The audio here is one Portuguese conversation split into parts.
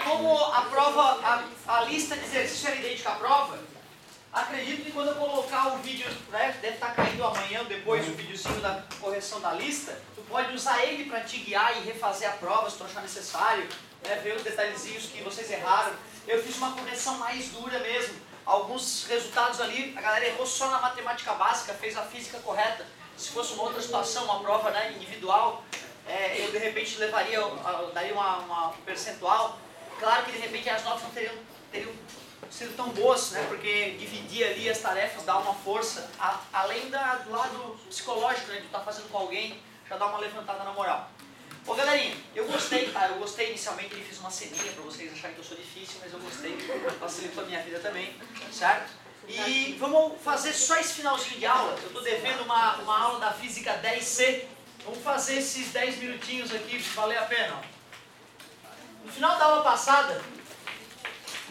como a prova, a lista de exercício era idêntica à prova, acredito que quando eu colocar o vídeo, né, deve estar caindo amanhã ou depois o videozinho da correção da lista, tu pode usar ele para te guiar e refazer a prova se tu achar necessário, né, ver os detalhezinhos que vocês erraram. Eu fiz uma correção mais dura mesmo. Alguns resultados ali, a galera errou só na matemática básica, fez a física correta. Se fosse uma outra situação, uma prova, né, individual, eu de repente daria um percentual. Claro que de repente as notas não teriam sido tão boas, né, porque dividir ali as tarefas dá uma força, além do lado psicológico, né, de estar fazendo com alguém, já dá uma levantada na moral. Ô galerinha, eu gostei, tá? Eu gostei inicialmente, ele fiz uma ceninha para vocês acharem que eu sou difícil, mas eu gostei, facilitou a minha vida também, certo? E vamos fazer só esse finalzinho de aula. Eu estou devendo uma aula da Física 10C. Vamos fazer esses 10 minutinhos aqui, valer a pena. No final da aula passada,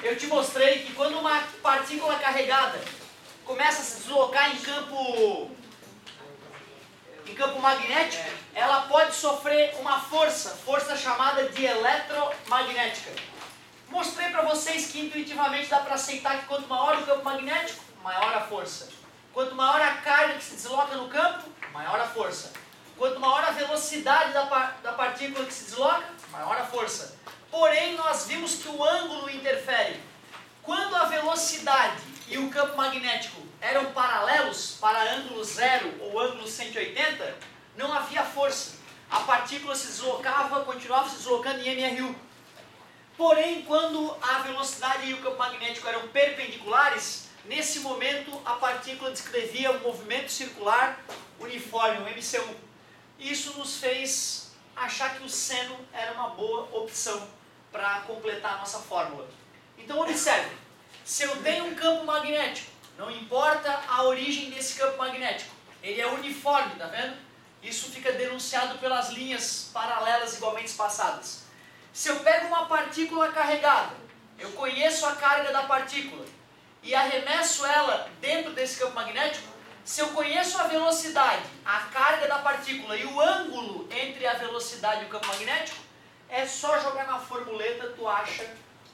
eu te mostrei que quando uma partícula carregada começa a se deslocar em campo magnético, ela pode sofrer uma força chamada de eletromagnética. Mostrei para vocês que intuitivamente dá para aceitar que quanto maior o campo magnético, maior a força. Quanto maior a carga que se desloca no campo, maior a força. Quanto maior a velocidade da partícula que se desloca, maior a força. Porém, nós vimos que o ângulo interfere. Quando a velocidade e o campo magnético eram paralelos para ângulo 0 ou ângulo 180, não havia força. A partícula se deslocava, continuava se deslocando em MRU. Porém, quando a velocidade e o campo magnético eram perpendiculares, nesse momento a partícula descrevia um movimento circular uniforme, um MCU. Isso nos fez achar que o seno era uma boa opção para completar a nossa fórmula. Então observe, se eu tenho um campo magnético, não importa a origem desse campo magnético, ele é uniforme, tá vendo? Isso fica denunciado pelas linhas paralelas igualmente espaçadas. Se eu pego uma partícula carregada, eu conheço a carga da partícula e arremesso ela dentro desse campo magnético, se eu conheço a velocidade, a carga da partícula e o ângulo entre a velocidade e o campo magnético, é só jogar na formuleta, tu acha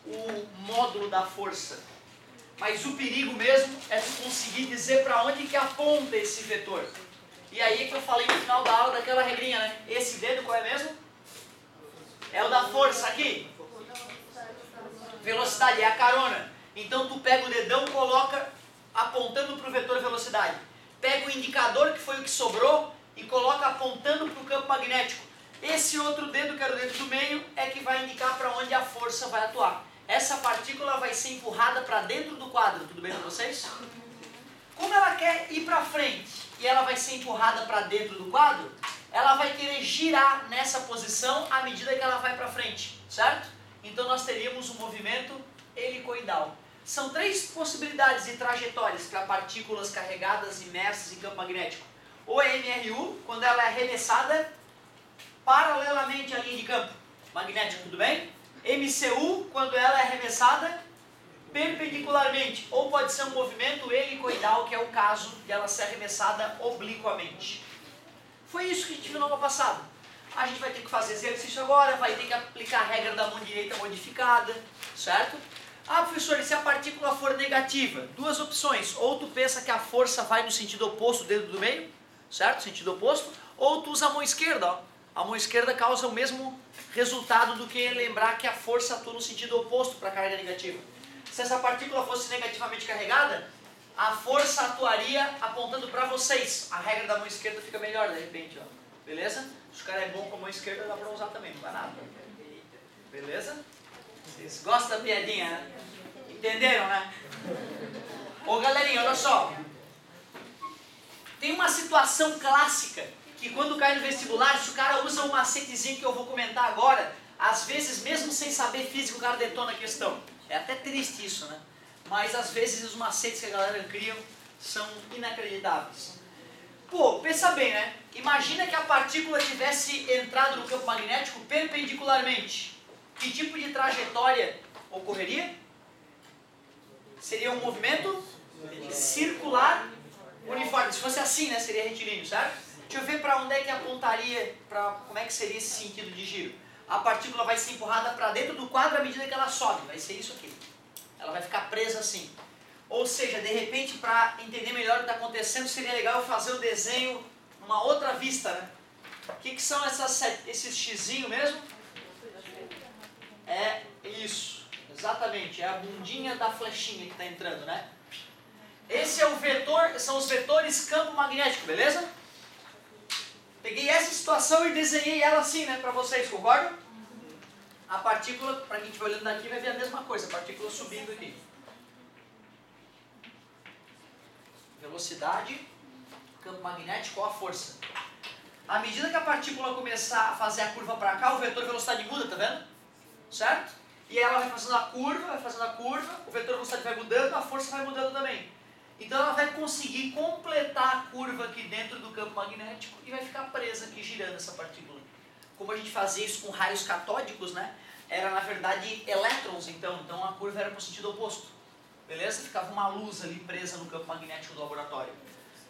o módulo da força. Mas o perigo mesmo é tu conseguir dizer para onde que aponta esse vetor. E aí que eu falei no final da aula daquela regrinha, né? Esse dedo qual é mesmo? É o da força aqui. Velocidade, é a carona. Então tu pega o dedão, coloca apontando para o vetor velocidade. Pega o indicador, que foi o que sobrou, e coloca apontando para o campo magnético. Esse outro dedo, que era o dedo do meio, é que vai indicar para onde a força vai atuar. Essa partícula vai ser empurrada para dentro do quadro, tudo bem para vocês? Como ela quer ir para frente e ela vai ser empurrada para dentro do quadro, ela vai querer girar nessa posição à medida que ela vai para frente, certo? Então nós teríamos um movimento helicoidal. São 3 possibilidades de trajetórias para partículas carregadas imersas em campo magnético. Ou é MRU, quando ela é arremessada paralelamente à linha de campo magnético, tudo bem? MCU, quando ela é arremessada perpendicularmente, ou pode ser um movimento helicoidal, que é o caso de ela ser arremessada obliquamente. Foi isso que a gente viu na aula passada. A gente vai ter que fazer exercício agora, vai ter que aplicar a regra da mão direita modificada, certo? Ah, professor, e se a partícula for negativa? 2 opções. Ou tu pensa que a força vai no sentido oposto, o dedo do meio, certo? Sentido oposto. Ou tu usa a mão esquerda, ó. A mão esquerda causa o mesmo resultado do que lembrar que a força atua no sentido oposto para a carga negativa. Se essa partícula fosse negativamente carregada, a força atuaria apontando para vocês. A regra da mão esquerda fica melhor, de repente, ó. Beleza? Se o cara é bom com a mão esquerda, dá para usar também, não dá nada. Beleza? Vocês gostam da piadinha, né? Entenderam, né? Ô galerinha, olha só. Tem uma situação clássica que quando cai no vestibular, se o cara usa um macetezinho que eu vou comentar agora, às vezes, mesmo sem saber física, o cara detona a questão. É até triste isso, né? Mas às vezes os macetes que a galera cria são inacreditáveis. Pô, pensa bem, né? Imagina que a partícula tivesse entrado no campo magnético perpendicularmente. Que tipo de trajetória ocorreria? Seria um movimento circular uniforme. Se fosse assim, né? Seria retilíneo, certo? Deixa eu ver para onde é que apontaria, como é que seria esse sentido de giro. a partícula vai ser empurrada para dentro do quadro à medida que ela sobe. Vai ser isso aqui. Ela vai ficar presa assim. Ou seja, de repente, para entender melhor o que está acontecendo, seria legal eu fazer o desenho numa outra vista, né? O que são esses xizinhos mesmo? É isso, exatamente, é a bundinha da flechinha que está entrando, né? Esse é o vetor, são os vetores campo magnético, beleza? Peguei essa situação e desenhei ela assim, né, para vocês, concordam? A partícula, para quem estiver olhando daqui, vai ver a mesma coisa, a partícula subindo aqui. Velocidade, campo magnético, qual a força? À medida que a partícula começar a fazer a curva para cá, o vetor velocidade muda, tá vendo? Certo? E ela vai fazendo a curva, o vetor velocidade vai mudando, a força vai mudando também. Então ela vai conseguir completar a curva aqui dentro do campo magnético e vai ficar presa aqui girando essa partícula. Como a gente fazia isso com raios catódicos, né? Era na verdade elétrons, então a curva era para o sentido oposto. Beleza? Ficava uma luz ali presa no campo magnético do laboratório.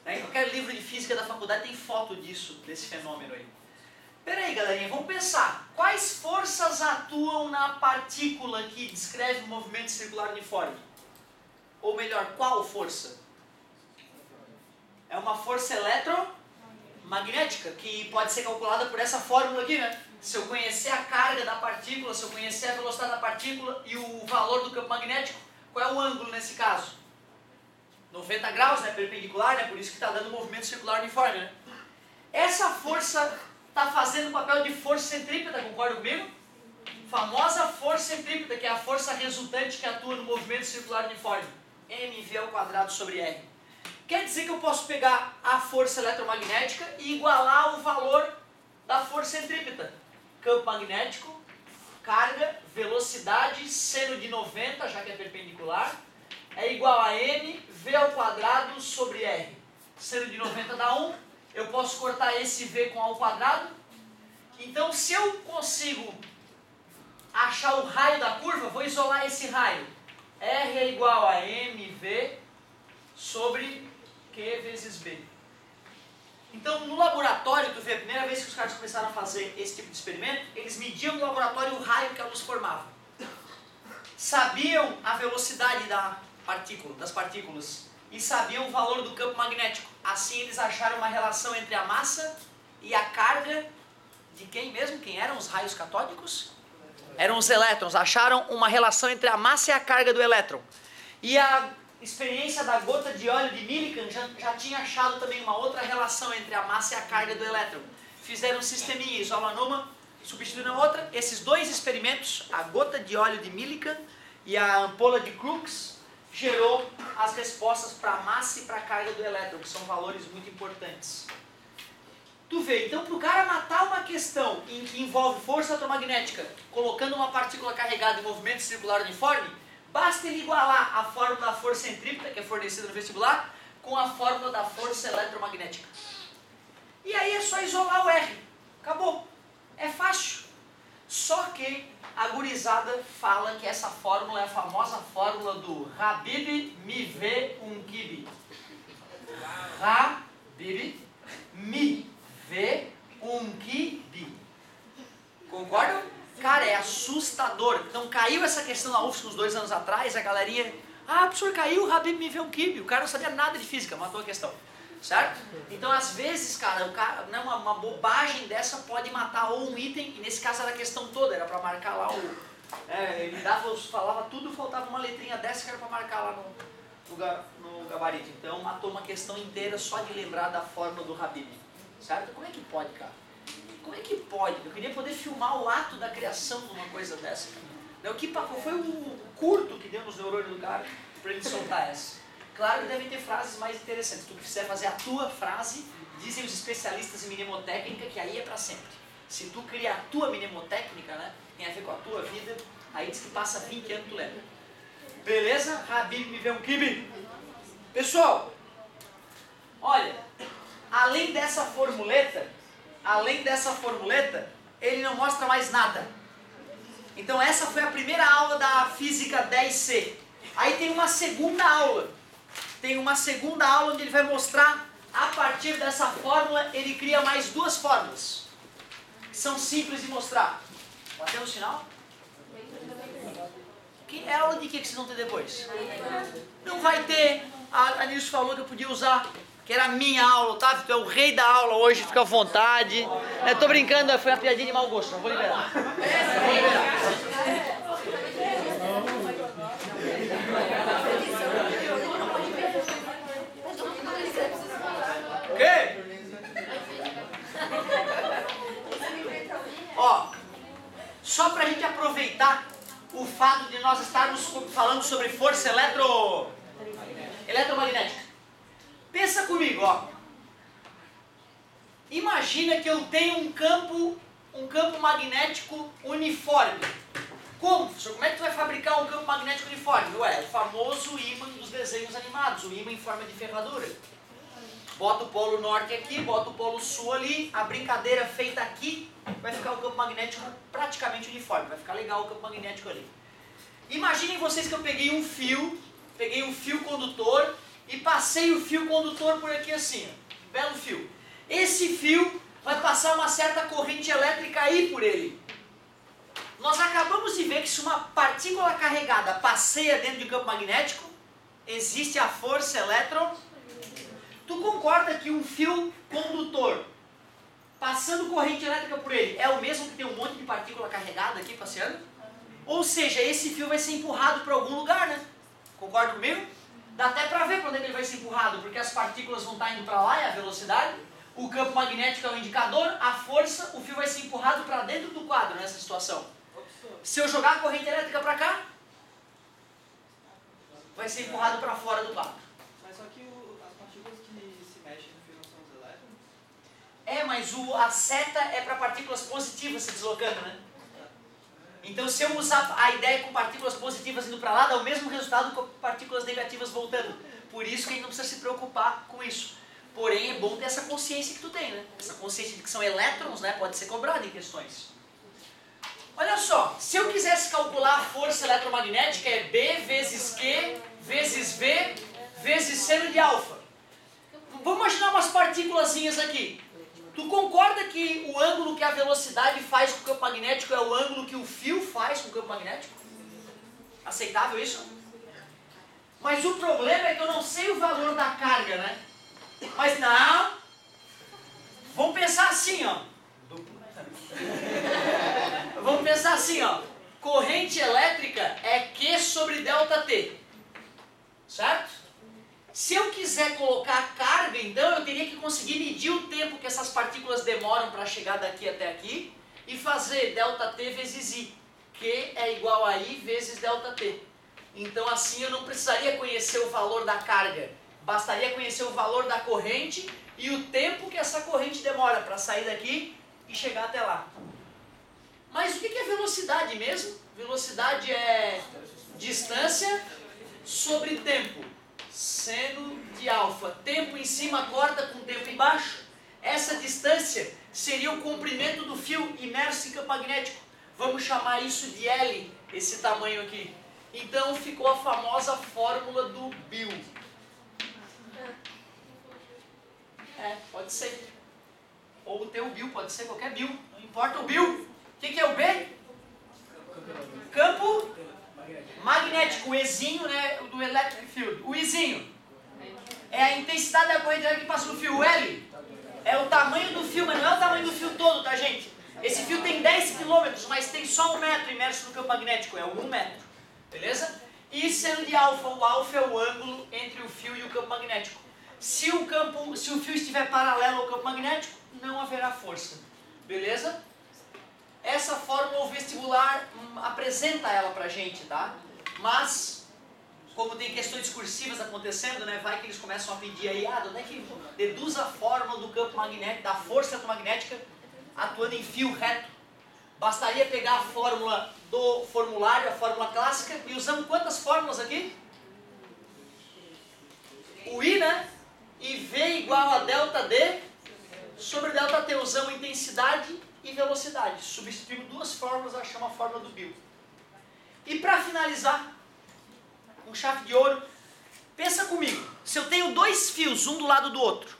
Em qualquer livro de física da faculdade tem foto disso, desse fenômeno aí. Pera aí, galerinha, vamos pensar. Quais forças atuam na partícula que descreve o movimento circular uniforme? Ou melhor, qual força? É uma força eletromagnética, que pode ser calculada por essa fórmula aqui, né? Se eu conhecer a carga da partícula, se eu conhecer a velocidade da partícula e o valor do campo magnético, qual é o ângulo nesse caso? 90 graus, né? Perpendicular, né? Por isso que está dando movimento circular uniforme, né? Essa força está fazendo o papel de força centrípeta, concorda comigo? Famosa força centrípeta, que é a força resultante que atua no movimento circular uniforme. mv²/r. Quer dizer que eu posso pegar a força eletromagnética e igualar o valor da força centrípeta. Campo magnético, carga, velocidade, seno de 90, já que é perpendicular, é igual a mv²/r. Seno de 90 dá 1. Eu posso cortar esse v com a². Então, se eu consigo achar o raio da curva, vou isolar esse raio. R é igual a mv sobre Q vezes B. Então, no laboratório, tu vê, a primeira vez que os caras começaram a fazer esse tipo de experimento, eles mediam no laboratório o raio que a luz formava. Sabiam a velocidade das partículas e sabiam o valor do campo magnético. Assim, eles acharam uma relação entre a massa e a carga de quem mesmo? Quem eram os raios catódicos? Eram os elétrons. Acharam uma relação entre a massa e a carga do elétron. E a experiência da gota de óleo de Millikan já tinha achado também uma outra relação entre a massa e a carga do elétron. Fizeram um sisteminha, isolam uma, substituindo a outra. Esses dois experimentos, a gota de óleo de Millikan e a ampola de Crookes, gerou as respostas para a massa e para a carga do elétron, que são valores muito importantes. Tu vê, então para o cara matar uma questão em que envolve força eletromagnética, colocando uma partícula carregada em movimento circular uniforme, basta ele igualar a fórmula da força centrípeta, que é fornecida no vestibular, com a fórmula da força eletromagnética. E aí é só isolar o R. Acabou. É fácil. Só que a gurizada fala que essa fórmula é a famosa fórmula do Habib mi ve unkib. Habib mi ve unkib. Concordam? Cara, é assustador. Então caiu essa questão na UFSC uns 2 anos atrás, a galerinha... Ah, professor, caiu o Habib mi ve unkib. O cara não sabia nada de física, matou a questão. Certo? Então, às vezes, cara, uma bobagem dessa pode matar ou um item, e nesse caso era a questão toda, era para marcar lá o... ele falava tudo, faltava uma letrinha dessa que era para marcar lá no gabarito. Então, matou uma questão inteira só de lembrar da fórmula do Habib. Certo? Como é que pode, cara? Como é que pode? Eu queria poder filmar o ato da criação de uma coisa dessa. Qual foi o curto que deu nos neurônios do cara para ele soltar essa? Claro que devem ter frases mais interessantes. Se tu quiser fazer a tua frase, dizem os especialistas em mnemotécnica que aí é para sempre. Se tu cria a tua mnemotécnica, né, tem a ver com a tua vida, aí diz que passa 20 anos tu lembra. Beleza? Habib mi ve unkib. Pessoal, olha, além dessa formuleta, ele não mostra mais nada. Então essa foi a primeira aula da Física 10C. Aí tem uma segunda aula. Onde ele vai mostrar, a partir dessa fórmula, ele cria mais 2 fórmulas. Que são simples de mostrar. Bateu o sinal? É aula de que vocês vão ter depois? Não vai ter. A Nilce falou que eu podia usar, que era a minha aula, Otávio. Tu é o rei da aula hoje, fica à vontade. Eu tô brincando, foi uma piadinha de mau gosto, não vou liberar. Não vou liberar. Ok? Ó, só pra gente aproveitar o fato de nós estarmos falando sobre força eletromagnética. Pensa comigo, ó. Imagina que eu tenho um campo magnético uniforme. Como, professor? Como é que tu vai fabricar um campo magnético uniforme? Ué, o famoso ímã dos desenhos animados, o ímã em forma de ferradura. Bota o polo norte aqui, bota o polo sul ali, a brincadeira feita aqui, vai ficar o campo magnético praticamente uniforme, vai ficar legal o campo magnético ali. Imaginem vocês que eu peguei um fio condutor e passei o fio condutor por aqui assim, ó, belo fio. Esse fio vai passar uma certa corrente elétrica aí por ele. Nós acabamos de ver que se uma partícula carregada passeia dentro de um campo magnético, existe a força eletromagnética. Tu concorda que um fio condutor, passando corrente elétrica por ele, é o mesmo que tem um monte de partícula carregada aqui passeando? Ou seja, esse fio vai ser empurrado para algum lugar, né? Concorda comigo? Dá até para ver para onde ele vai ser empurrado, porque as partículas vão estar indo para lá, é a velocidade, o campo magnético é o indicador, a força, o fio vai ser empurrado para dentro do quadro nessa situação. Se eu jogar a corrente elétrica para cá, vai ser empurrado para fora do quadro. Mas só que as partículas que se mexem no fio não são os elétrons? É, mas a seta é para partículas positivas se deslocando, né? Então se eu usar a ideia com partículas positivas indo para lá, dá o mesmo resultado com partículas negativas voltando. Por isso que a gente não precisa se preocupar com isso. Porém, é bom ter essa consciência que tu tem, né? Essa consciência de que são elétrons, né? Pode ser cobrada em questões. Olha só, se eu quisesse calcular a força eletromagnética, é B vezes Q vezes V vezes seno de alfa. Vamos imaginar umas partículazinhas aqui. Tu concorda que o ângulo que a velocidade faz com o campo magnético é o ângulo que o fio faz com o campo magnético? Aceitável isso? Mas o problema é que eu não sei o valor da carga, né? Mas não. Vamos pensar assim, ó. Vamos pensar assim, ó. Corrente elétrica é Q sobre ΔT. Certo? Se eu quiser colocar carga, então eu teria que conseguir medir o tempo que essas partículas demoram para chegar daqui até aqui e fazer ΔT vezes I, que é igual a I vezes ΔT. Então assim eu não precisaria conhecer o valor da carga, bastaria conhecer o valor da corrente e o tempo que essa corrente demora para sair daqui e chegar até lá. Mas o que é velocidade mesmo? Velocidade é distância sobre tempo. Seno de alfa. Tempo em cima corta com tempo embaixo. Essa distância seria o comprimento do fio imerso em campo magnético. Vamos chamar isso de L, esse tamanho aqui. Então ficou a famosa fórmula do Bill. Pode ser. Ou o teu Bill, pode ser qualquer Bill. Não importa o Bill. O que é o B? Campo magnético, o Ezinho, né, do electric field. O Izinho é a intensidade da corrente elétrica que passa no fio. O L é o tamanho do fio, mas não é o tamanho do fio todo, tá, gente? Esse fio tem 10 km, mas tem só 1 metro imerso no campo magnético, é 1 metro. Beleza? E seno de alfa, o alfa é o ângulo entre o fio e o campo magnético. Se o fio estiver paralelo ao campo magnético, não haverá força. Beleza? Essa fórmula o vestibular apresenta ela pra gente, tá? Mas, como tem questões discursivas acontecendo, né? Vai que eles começam a pedir aí, de onde é que deduz a fórmula do campo magnético, da força eletromagnética atuando em fio reto? Bastaria pegar a fórmula do formulário, a fórmula clássica, e usamos quantas fórmulas aqui? O I, né? E V igual a ΔD sobre ΔT. Usamos intensidade e velocidade. Substituímos duas fórmulas, achamos a fórmula do Bill. E para finalizar, com chave de ouro, pensa comigo. Se eu tenho dois fios, um do lado do outro,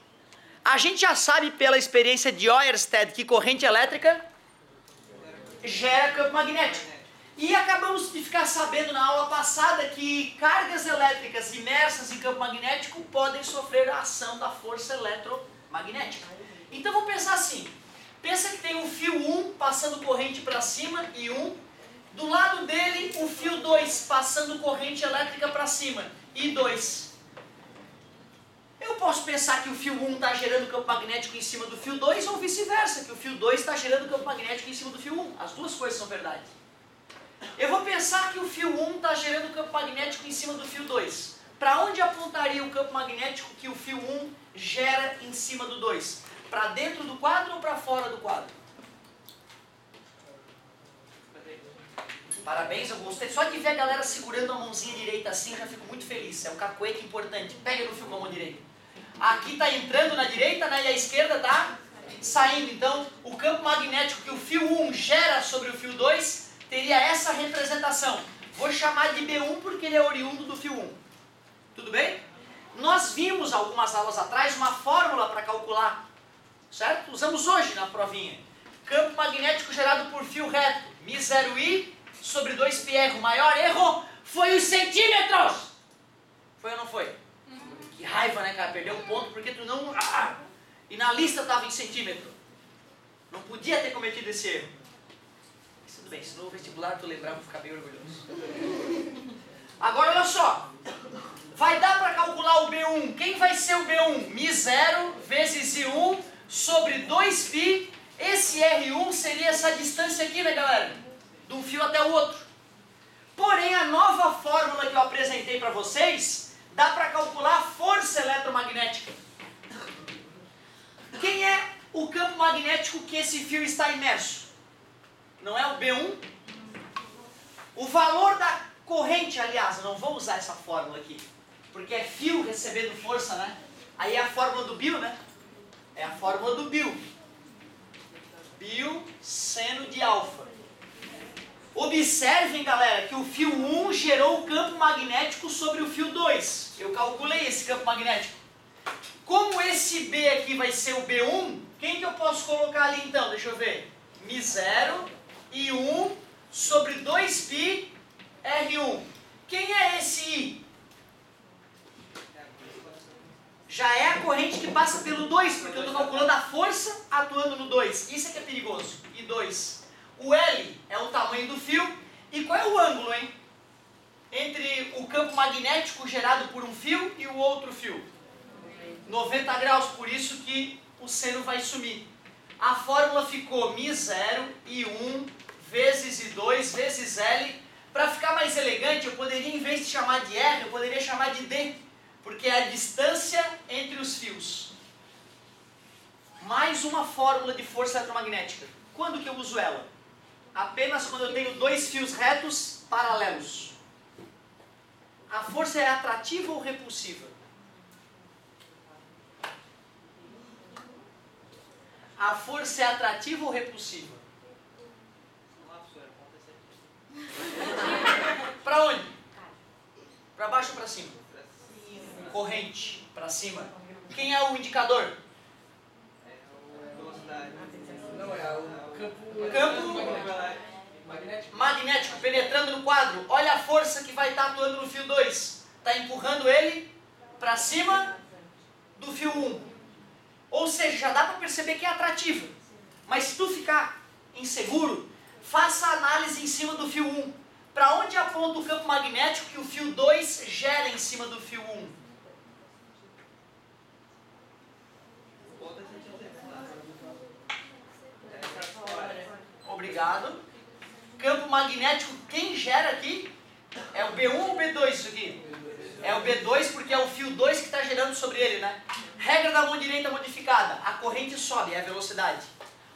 a gente já sabe pela experiência de Oersted que corrente elétrica gera campo magnético. E acabamos de ficar sabendo na aula passada que cargas elétricas imersas em campo magnético podem sofrer a ação da força eletromagnética. Então vamos pensar assim, pensa que tem um fio 1 passando corrente para cima e 1, do lado dele o fio 2 passando corrente elétrica para cima e 2. Eu posso pensar que o fio 1 está gerando campo magnético em cima do fio 2 ou vice-versa, que o fio 2 está gerando campo magnético em cima do fio 1. As duas coisas são verdade. Eu vou pensar que o fio 1 está gerando campo magnético em cima do fio 2. Para onde apontaria o campo magnético que o fio 1 gera em cima do 2? Para dentro do quadro ou para fora do quadro? Parabéns, eu gostei. Só de ver a galera segurando a mãozinha direita assim, eu já fico muito feliz. É um cacuete importante. Pega no fio com a mão direita. Aqui está entrando na direita, né, e a esquerda está saindo. Então, o campo magnético que o fio 1 gera sobre o fio 2 teria essa representação. Vou chamar de B1 porque ele é oriundo do fio 1. Tudo bem? Nós vimos algumas aulas atrás uma fórmula para calcular, certo? Usamos hoje na provinha. Campo magnético gerado por fio reto, μ0i sobre 2πr. O maior erro foi os centímetros. Foi ou não foi? Que raiva, né, cara? Perdeu um ponto porque tu não... E na lista estava em centímetro. Não podia ter cometido esse erro. Mas tudo bem, se no vestibular tu lembrar, eu vou ficar bem orgulhoso. Agora olha só. Vai dar para calcular o B1. Quem vai ser o B1? μ0 vezes I1 sobre 2π. Esse R1 seria essa distância aqui, né, galera? De um fio até o outro. Porém, a nova fórmula que eu apresentei para vocês dá para calcular a força eletromagnética. Quem é o campo magnético que esse fio está imerso? Não é o B1? O valor da corrente, aliás, eu não vou usar essa fórmula aqui, porque é fio recebendo força, né? Aí é a fórmula do Bill, né? É a fórmula do Bill. Bill seno de alfa. Observem, galera, que o fio 1 gerou o campo magnético sobre o fio 2. Eu calculei esse campo magnético. Como esse B aqui vai ser o B1, quem que eu posso colocar ali então? Deixa eu ver. μ0 e 1 sobre 2π R1. Quem é esse I? Já é a corrente que passa pelo 2, porque eu estou calculando a força atuando no 2. Isso é que é perigoso. I2. O L é o tamanho do fio. E qual é o ângulo, hein? Entre o campo magnético gerado por um fio e o outro fio? 90 graus, por isso que o seno vai sumir. A fórmula ficou μ0 e 1 vezes I2 vezes L. Para ficar mais elegante, eu poderia, em vez de chamar de R, eu poderia chamar de D, porque é a distância entre os fios. Mais uma fórmula de força eletromagnética. Quando que eu uso ela? Apenas quando eu tenho dois fios retos paralelos. A força é atrativa ou repulsiva? A força é atrativa ou repulsiva? Para onde? Para baixo ou para cima? Corrente, para cima. Quem é o indicador? Velocidade. Não, é o campo magnético penetrando no quadro. Olha a força que vai estar atuando no fio 2. Está empurrando ele para cima do fio 1. Ou seja, já dá para perceber que é atrativa. Mas se tu ficar inseguro, faça a análise em cima do fio 1. Para onde aponta o campo magnético que o fio 2 gera em cima do fio 1? Obrigado. Campo magnético, quem gera aqui? É o B1 ou o B2 isso aqui? É o B2 porque é o fio 2 que está gerando sobre ele, né? Regra da mão direita modificada. A corrente sobe, é a velocidade.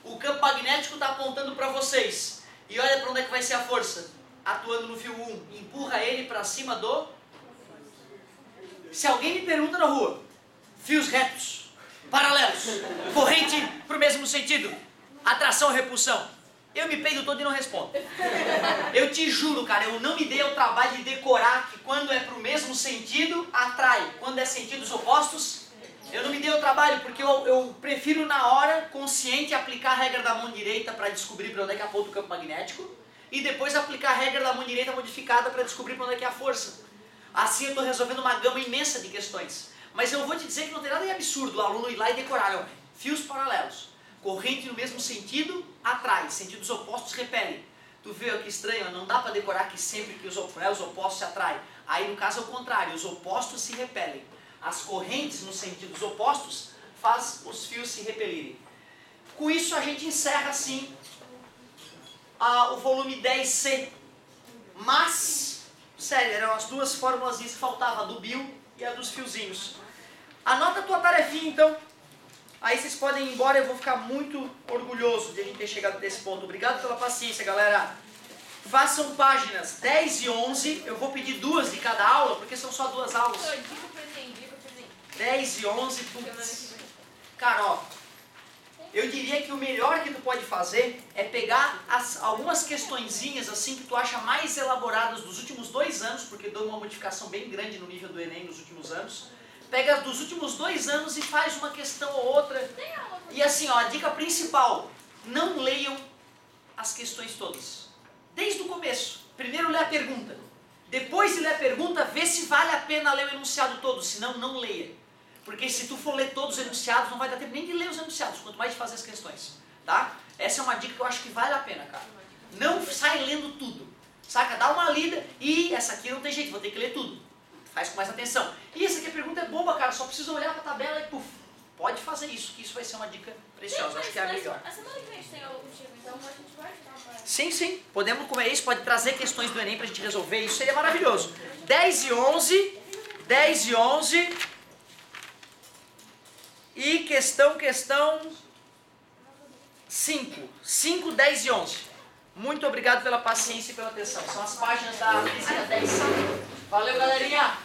O campo magnético está apontando para vocês. E olha para onde é que vai ser a força. Atuando no fio 1. Empurra ele para cima do... Se alguém me pergunta na rua, fios retos, paralelos, corrente para o mesmo sentido, atração ou repulsão, eu me pego todo e não respondo. Eu te juro, cara, eu não me dei ao trabalho de decorar que quando é para o mesmo sentido, atrai. Quando é sentidos opostos, Eu não me dei o trabalho, porque eu prefiro na hora, consciente, aplicar a regra da mão direita para descobrir para onde é que aponta o campo magnético e depois aplicar a regra da mão direita modificada para descobrir para onde é que é a força. Assim eu estou resolvendo uma gama imensa de questões. Mas eu vou te dizer que não tem nada de absurdo o aluno ir lá e decorar, fios paralelos, corrente no mesmo sentido atrai, sentidos opostos repelem. Tu vê que estranho, não dá para decorar que sempre que os opostos se atraem. Aí no caso é o contrário, os opostos se repelem. As correntes nos sentidos opostos faz os fios se repelirem. Com isso a gente encerra assim o volume 10C. Mas, sério, eram as duas fórmulas que faltavam, a do Bill e a dos fiozinhos. Anota a tua tarefinha então. Aí vocês podem ir embora, eu vou ficar muito orgulhoso de a gente ter chegado nesse ponto. Obrigado pela paciência, galera. Façam páginas 10 e 11. Eu vou pedir 2 de cada aula, porque são só 2 aulas. 10 e 11, putz. Cara, ó, eu diria que o melhor que tu pode fazer é pegar algumas questõezinhas assim que tu acha mais elaboradas dos últimos 2 anos, porque deu uma modificação bem grande no nível do Enem nos últimos anos. Pega dos últimos 2 anos e faz uma questão ou outra. E assim, ó, a dica principal, não leiam as questões todas. Desde o começo. Primeiro lê a pergunta. Depois de ler a pergunta, vê se vale a pena ler o enunciado todo, senão não leia. Porque se tu for ler todos os enunciados, não vai dar tempo nem de ler os enunciados, quanto mais de fazer as questões. Tá? Essa é uma dica que eu acho que vale a pena, cara. Não sai lendo tudo. Saca? Dá uma lida e essa aqui não tem jeito, vou ter que ler tudo. Faz com mais atenção. E essa aqui a pergunta é boba, cara, só precisa olhar para a tabela e puf. Pode fazer isso, que isso vai ser uma dica preciosa. Acho que é a melhor. A semana que vem a gente tem o objetivo, então a gente vai ajudar. Sim, sim. Podemos comer isso, pode trazer questões do Enem pra gente resolver. Isso seria maravilhoso. 10 e 11. 10 e 11. E questão 5. 5, 10 e 11. Muito obrigado pela paciência e pela atenção. São as páginas da física 10. Valeu, galerinha!